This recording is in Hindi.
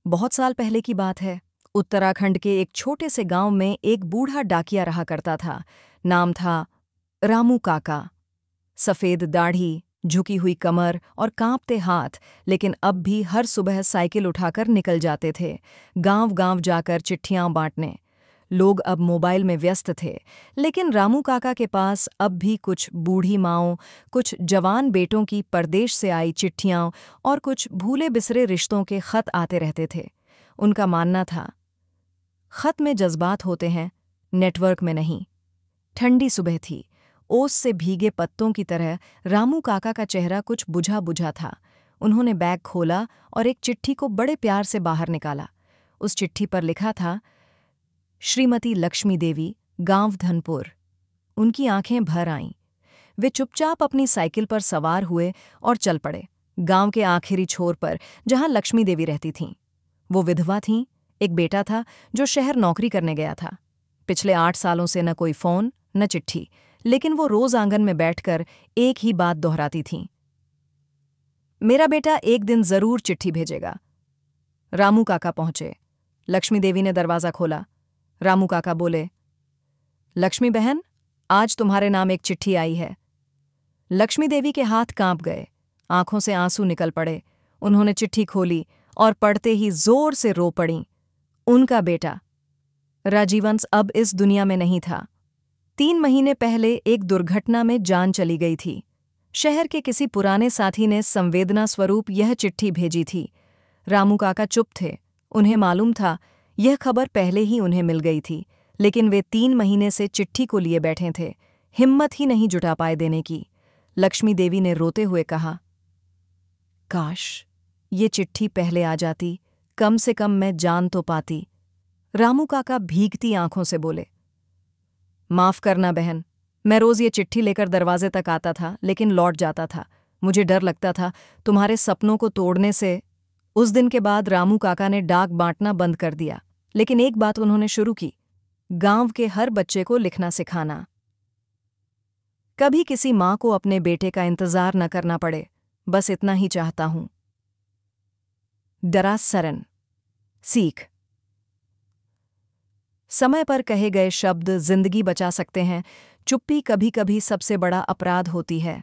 बहुत साल पहले की बात है। उत्तराखंड के एक छोटे से गांव में एक बूढ़ा डाकिया रहा करता था। नाम था रामू काका। सफ़ेद दाढ़ी, झुकी हुई कमर और कांपते हाथ, लेकिन अब भी हर सुबह साइकिल उठाकर निकल जाते थे, गांव-गांव जाकर चिट्ठियां बांटने। लोग अब मोबाइल में व्यस्त थे, लेकिन रामू काका के पास अब भी कुछ बूढ़ी माँओं, कुछ जवान बेटों की परदेश से आई चिट्ठियां और कुछ भूले बिसरे रिश्तों के खत आते रहते थे। उनका मानना था, खत में जज्बात होते हैं, नेटवर्क में नहीं। ठंडी सुबह थी। ओस से भीगे पत्तों की तरह रामू काका का चेहरा कुछ बुझा-बुझा था। उन्होंने बैग खोला और एक चिट्ठी को बड़े प्यार से बाहर निकाला। उस चिट्ठी पर लिखा था, श्रीमती लक्ष्मी देवी, गांव धनपुर। उनकी आंखें भर आईं। वे चुपचाप अपनी साइकिल पर सवार हुए और चल पड़े, गांव के आखिरी छोर पर, जहां लक्ष्मी देवी रहती थीं। वो विधवा थीं, एक बेटा था जो शहर नौकरी करने गया था। पिछले 8 सालों से न कोई फोन, न चिट्ठी, लेकिन वो रोज आंगन में बैठकर एक ही बात दोहराती थीं, मेरा बेटा एक दिन जरूर चिट्ठी भेजेगा। रामू काका पहुंचे। लक्ष्मी देवी ने दरवाजा खोला। रामू काका बोले, लक्ष्मी बहन, आज तुम्हारे नाम एक चिट्ठी आई है। लक्ष्मी देवी के हाथ कांप गए, आंखों से आंसू निकल पड़े। उन्होंने चिट्ठी खोली और पढ़ते ही जोर से रो पड़ीं। उनका बेटा राजीवंश अब इस दुनिया में नहीं था। 3 महीने पहले एक दुर्घटना में जान चली गई थी। शहर के किसी पुराने साथी ने संवेदना स्वरूप यह चिट्ठी भेजी थी। रामू काका चुप थे। उन्हें मालूम था, यह खबर पहले ही उन्हें मिल गई थी, लेकिन वे 3 महीने से चिट्ठी को लिए बैठे थे, हिम्मत ही नहीं जुटा पाए देने की। लक्ष्मी देवी ने रोते हुए कहा, काश ये चिट्ठी पहले आ जाती, कम से कम मैं जान तो पाती। रामू काका भीगती आंखों से बोले, माफ करना बहन, मैं रोज ये चिट्ठी लेकर दरवाजे तक आता था, लेकिन लौट जाता था। मुझे डर लगता था तुम्हारे सपनों को तोड़ने से। उस दिन के बाद रामू काका ने डाक बांटना बंद कर दिया, लेकिन एक बात उन्होंने शुरू की, गांव के हर बच्चे को लिखना सिखाना। कभी किसी माँ को अपने बेटे का इंतजार न करना पड़े, बस इतना ही चाहता हूं। दराज सरन सीख। समय पर कहे गए शब्द जिंदगी बचा सकते हैं। चुप्पी कभी कभी सबसे बड़ा अपराध होती है।